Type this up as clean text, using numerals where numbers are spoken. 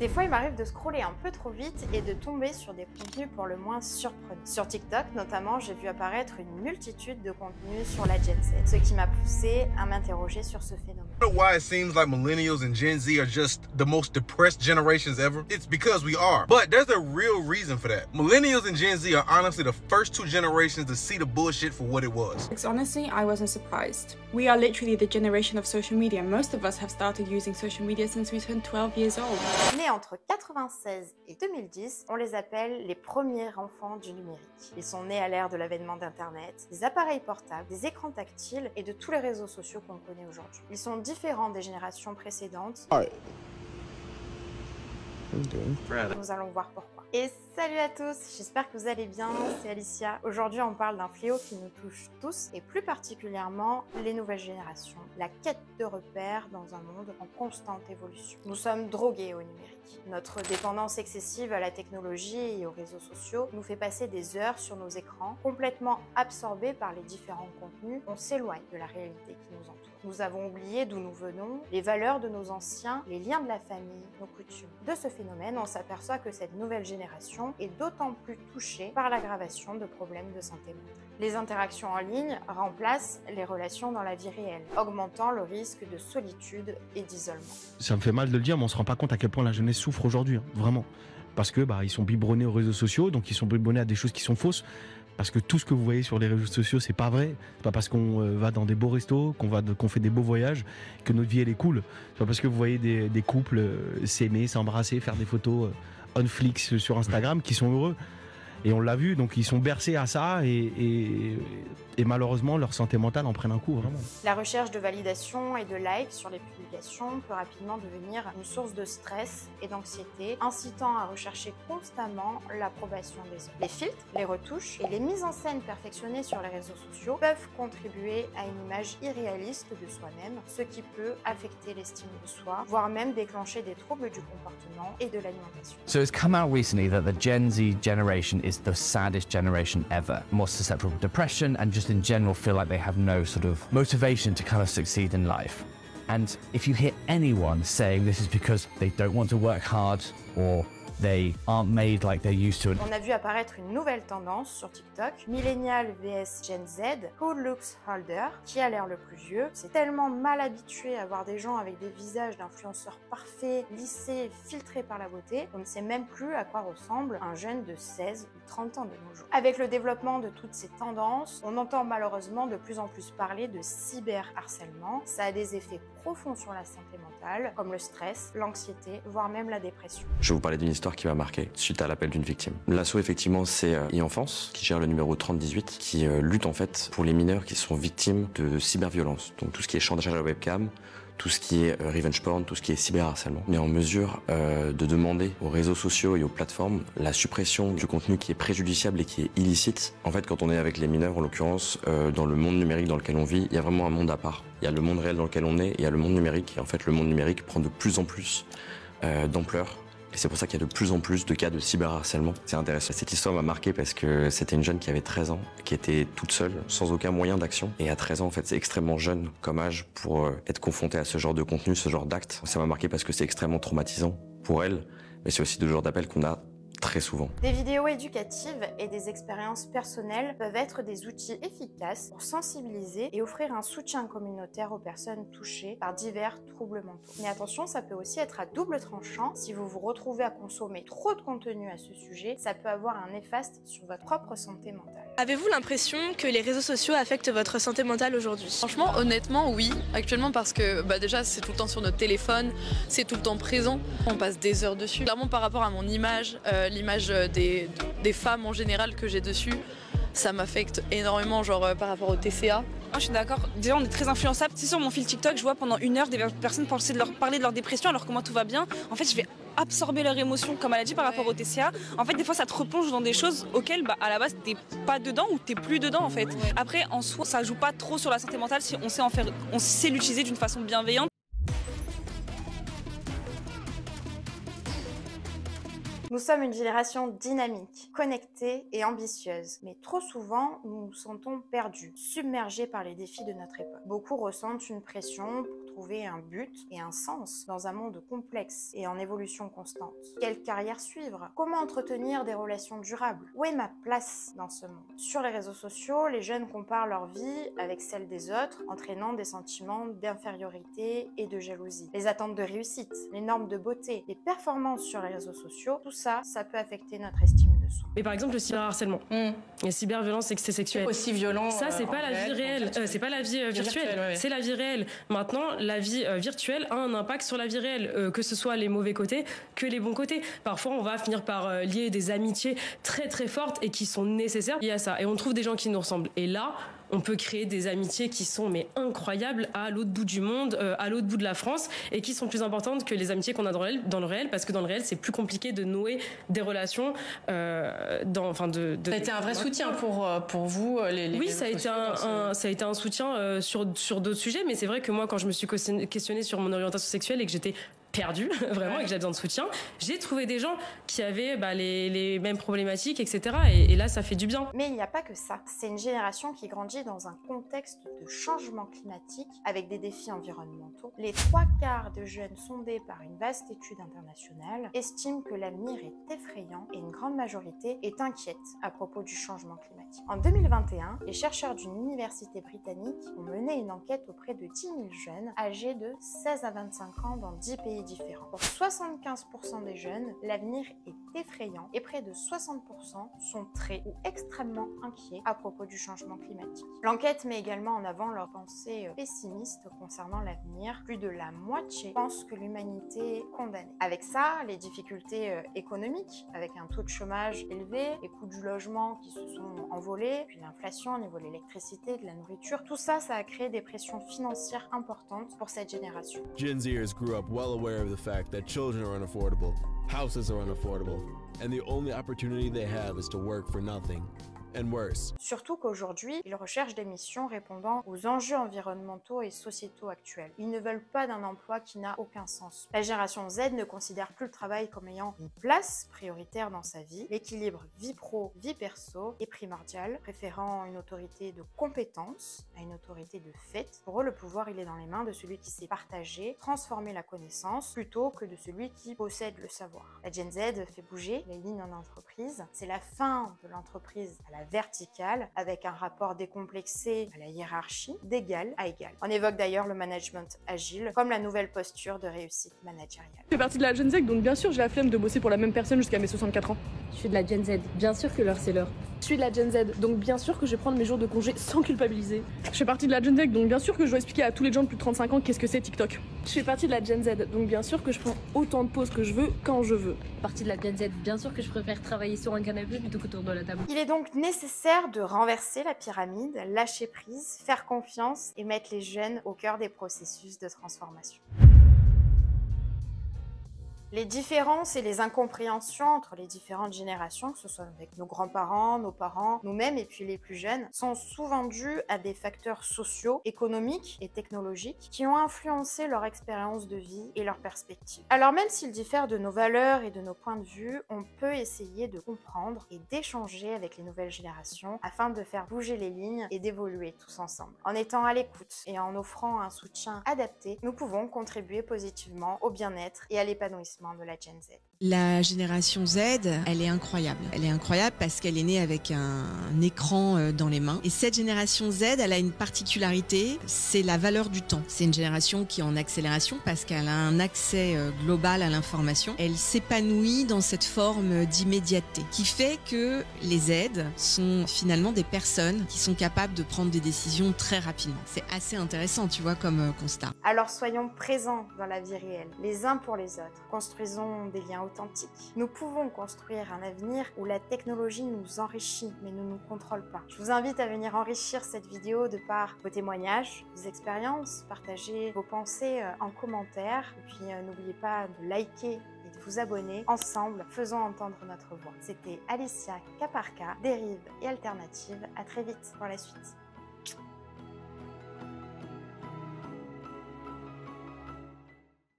Des fois, il m'arrive de scroller un peu trop vite et de tomber sur des contenus pour le moins surprenants. Sur TikTok, notamment, j'ai vu apparaître une multitude de contenus sur la Gen Z, ce qui m'a poussé à m'interroger sur ce phénomène. Why it seems like millennials and Gen Z are just the most depressed generations ever? It's because we are. But there's a real reason for that. Millennials and Gen Z are honestly the first two generations to see the bullshit for what it was. Honestly, I wasn't surprised. We are literally the generation of social media. Most of us have started using social media since we turned 12 years old. Nés entre 96 et 2010, on les appelle les premiers enfants du numérique. Ils sont nés à l'ère de l'avènement d'Internet, des appareils portables, des écrans tactiles et de tous les réseaux sociaux qu'on connaît aujourd'hui. Ils sont différents des générations précédentes. Nous allons voir pourquoi. Et salut à tous, j'espère que vous allez bien, c'est Alicia. Aujourd'hui, on parle d'un fléau qui nous touche tous, et plus particulièrement les nouvelles générations. La quête de repères dans un monde en constante évolution. Nous sommes drogués au numérique. Notre dépendance excessive à la technologie et aux réseaux sociaux nous fait passer des heures sur nos écrans, complètement absorbés par les différents contenus. On s'éloigne de la réalité qui nous entoure. Nous avons oublié d'où nous venons, les valeurs de nos anciens, les liens de la famille, nos coutumes. De ce phénomène, on s'aperçoit que cette nouvelle génération est d'autant plus touchée par l'aggravation de problèmes de santé mentale. Les interactions en ligne remplacent les relations dans la vie réelle, augmentant le risque de solitude et d'isolement. Ça me fait mal de le dire, mais on se rend pas compte à quel point la jeunesse souffre aujourd'hui, hein, vraiment. Parce que ils sont biberonnés aux réseaux sociaux, donc ils sont biberonnés à des choses qui sont fausses. Parce que tout ce que vous voyez sur les réseaux sociaux, c'est pas vrai. C'est pas parce qu'on va dans des beaux restos, qu'on fait des beaux voyages, que notre vie elle est cool. C'est pas parce que vous voyez des couples s'aimer, s'embrasser, faire des photos on flicks sur Instagram qui sont heureux. Et on l'a vu, donc ils sont bercés à ça et malheureusement leur santé mentale en prenne un coup vraiment. La recherche de validation et de likes sur les publications peut rapidement devenir une source de stress et d'anxiété, incitant à rechercher constamment l'approbation des autres. Les filtres, les retouches et les mises en scène perfectionnées sur les réseaux sociaux peuvent contribuer à une image irréaliste de soi-même, ce qui peut affecter l'estime de soi, voire même déclencher des troubles du comportement et de l'alimentation. So it's come out recently that the Gen Z generation is the saddest generation ever, more susceptible to depression and just in general feel like they have no sort of motivation to kind of succeed in life. And if you hear anyone saying this is because they don't want to work hard or they aren't made like they're used to it. On a vu apparaître une nouvelle tendance sur TikTok, Millennial vs Gen Z, Who looks older, qui a l'air le plus vieux. C'est tellement mal habitué à voir des gens avec des visages d'influenceurs parfaits, lissés, filtrés par la beauté, on ne sait même plus à quoi ressemble un jeune de 16 ou 30 ans de nos jours. Avec le développement de toutes ces tendances, on entend malheureusement de plus en plus parler de cyberharcèlement. Ça a des effets profonds sur la santé mentale, comme le stress, l'anxiété, voire même la dépression. Je vais vous parler d'une histoire qui m'a marqué suite à l'appel d'une victime. L'asso effectivement c'est e-enfance qui gère le numéro 3018 qui lutte en fait pour les mineurs qui sont victimes de cyberviolence. Donc tout ce qui est chantage à la webcam, tout ce qui est revenge porn, tout ce qui est cyberharcèlement. On est en mesure de demander aux réseaux sociaux et aux plateformes la suppression du contenu qui est préjudiciable et qui est illicite. En fait, quand on est avec les mineurs, en l'occurrence, dans le monde numérique dans lequel on vit, il y a vraiment un monde à part. Il y a le monde réel dans lequel on est et il y a le monde numérique. Et en fait, le monde numérique prend de plus en plus d'ampleur. Et c'est pour ça qu'il y a de plus en plus de cas de cyberharcèlement. C'est intéressant. Cette histoire m'a marqué parce que c'était une jeune qui avait 13 ans, qui était toute seule, sans aucun moyen d'action. Et à 13 ans, en fait, c'est extrêmement jeune comme âge pour être confronté à ce genre de contenu, ce genre d'acte. Ça m'a marqué parce que c'est extrêmement traumatisant pour elle, mais c'est aussi le genre d'appel qu'on a très souvent. Des vidéos éducatives et des expériences personnelles peuvent être des outils efficaces pour sensibiliser et offrir un soutien communautaire aux personnes touchées par divers troubles mentaux. Mais attention, ça peut aussi être à double tranchant. Si vous vous retrouvez à consommer trop de contenu à ce sujet, ça peut avoir un néfaste sur votre propre santé mentale. Avez-vous l'impression que les réseaux sociaux affectent votre santé mentale aujourd'hui? Franchement, honnêtement, oui. Actuellement, parce que déjà, c'est tout le temps sur notre téléphone, c'est tout le temps présent. On passe des heures dessus. Clairement, par rapport à mon image, l'image des femmes en général que j'ai dessus, ça m'affecte énormément, genre par rapport au TCA. Moi, je suis d'accord. Déjà, on est très influençable. C'est sur mon fil TikTok, je vois pendant une heure des personnes parler de leur dépression alors que moi tout va bien. En fait, je vais absorber leurs émotions, comme elle a dit par rapport au TCA. En fait, des fois, ça te replonge dans des choses auxquelles, à la base, t'es pas dedans ou t'es plus dedans, en fait. Après, en soi, ça joue pas trop sur la santé mentale si on sait l'utiliser d'une façon bienveillante. Nous sommes une génération dynamique, connectée et ambitieuse, mais trop souvent, nous nous sentons perdus, submergés par les défis de notre époque. Beaucoup ressentent une pression pour trouver un but et un sens dans un monde complexe et en évolution constante. Quelle carrière suivre? Comment entretenir des relations durables? Où est ma place dans ce monde? Sur les réseaux sociaux, les jeunes comparent leur vie avec celle des autres, entraînant des sentiments d'infériorité et de jalousie. Les attentes de réussite, les normes de beauté, les performances sur les réseaux sociaux, tout ça, ça peut affecter notre estime de soi. Et par exemple, le cyberharcèlement, la cyberviolence sexuelle. Aussi violent. Ça, c'est pas la vie réelle, c'est pas la vie virtuelle, c'est la vie réelle. Maintenant, la vie virtuelle a un impact sur la vie réelle, que ce soit les mauvais côtés que les bons côtés. Parfois, on va finir par lier des amitiés très très fortes et qui sont nécessaires liées à ça. Et on trouve des gens qui nous ressemblent. Et là, on peut créer des amitiés qui sont incroyables à l'autre bout du monde, à l'autre bout de la France, et qui sont plus importantes que les amitiés qu'on a dans le réel, parce que dans le réel, c'est plus compliqué de nouer des relations. Ça a été un vrai soutien pour vous, les Oui, ça a été un soutien sur d'autres sujets, mais c'est vrai que moi, quand je me suis questionnée sur mon orientation sexuelle et que j'étais perdue, vraiment, et que j'avais besoin de soutien, j'ai trouvé des gens qui avaient les mêmes problématiques, etc. Et là, ça fait du bien. Mais il n'y a pas que ça. C'est une génération qui grandit dans un contexte de changement climatique avec des défis environnementaux. Les 3/4 de jeunes sondés par une vaste étude internationale estiment que l'avenir est effrayant et une grande majorité est inquiète à propos du changement climatique. En 2021, les chercheurs d'une université britannique ont mené une enquête auprès de 10 000 jeunes âgés de 16 à 25 ans dans 10 pays différents. Pour 75% des jeunes, l'avenir est effrayant et près de 60% sont très ou extrêmement inquiets à propos du changement climatique. L'enquête met également en avant leurs pensées pessimistes concernant l'avenir. Plus de la moitié pensent que l'humanité est condamnée. Avec ça, les difficultés économiques, avec un taux de chômage élevé, les coûts du logement qui se sont envolés, puis l'inflation au niveau de l'électricité, de la nourriture, tout ça, ça a créé des pressions financières importantes pour cette génération. Gen Zers grew up well aware of the fact that children are unaffordable, houses are unaffordable, and the only opportunity they have is to work for nothing. And worse. Surtout qu'aujourd'hui, ils recherchent des missions répondant aux enjeux environnementaux et sociétaux actuels. Ils ne veulent pas d'un emploi qui n'a aucun sens. La génération Z ne considère plus le travail comme ayant une place prioritaire dans sa vie. L'équilibre vie pro, vie perso est primordial, préférant une autorité de compétence à une autorité de fait. Pour eux, le pouvoir, il est dans les mains de celui qui sait partager, transformer la connaissance, plutôt que de celui qui possède le savoir. La Gen Z fait bouger les lignes en entreprise. C'est la fin de l'entreprise à la verticale, avec un rapport décomplexé à la hiérarchie, d'égal à égal. On évoque d'ailleurs le management agile comme la nouvelle posture de réussite managériale. Je fais partie de la Gen Z, donc bien sûr j'ai la flemme de bosser pour la même personne jusqu'à mes 64 ans. Je suis de la Gen Z, bien sûr que l'heure c'est l'heure. Je suis de la Gen Z, donc bien sûr que je vais prendre mes jours de congé sans culpabiliser. Je fais partie de la Gen Z, donc bien sûr que je dois expliquer à tous les gens de plus de 35 ans qu'est-ce que c'est TikTok. Je fais partie de la Gen Z, donc bien sûr que je prends autant de pauses que je veux, quand je veux. Partie de la Gen Z, bien sûr que je préfère travailler sur un canapé plutôt qu'autour de la table. Il est donc nécessaire de renverser la pyramide, lâcher prise, faire confiance et mettre les jeunes au cœur des processus de transformation. Les différences et les incompréhensions entre les différentes générations, que ce soit avec nos grands-parents, nos parents, nous-mêmes et puis les plus jeunes, sont souvent dues à des facteurs sociaux, économiques et technologiques qui ont influencé leur expérience de vie et leur perspective. Alors même s'ils diffèrent de nos valeurs et de nos points de vue, on peut essayer de comprendre et d'échanger avec les nouvelles générations afin de faire bouger les lignes et d'évoluer tous ensemble. En étant à l'écoute et en offrant un soutien adapté, nous pouvons contribuer positivement au bien-être et à l'épanouissement de la Gen Z. La génération Z, elle est incroyable. Elle est incroyable parce qu'elle est née avec un écran dans les mains. Et cette génération Z, elle a une particularité, c'est la valeur du temps. C'est une génération qui est en accélération parce qu'elle a un accès global à l'information. Elle s'épanouit dans cette forme d'immédiateté qui fait que les Z sont finalement des personnes qui sont capables de prendre des décisions très rapidement. C'est assez intéressant, tu vois, comme constat. Alors soyons présents dans la vie réelle, les uns pour les autres. Construisons des liens authentiques. Nous pouvons construire un avenir où la technologie nous enrichit, mais ne nous contrôle pas. Je vous invite à venir enrichir cette vidéo de par vos témoignages, vos expériences, partagez vos pensées en commentaire. Et puis n'oubliez pas de liker et de vous abonner. Ensemble, faisons entendre notre voix. C'était Alicia Caparca, Dérive et Alternative. À très vite pour la suite.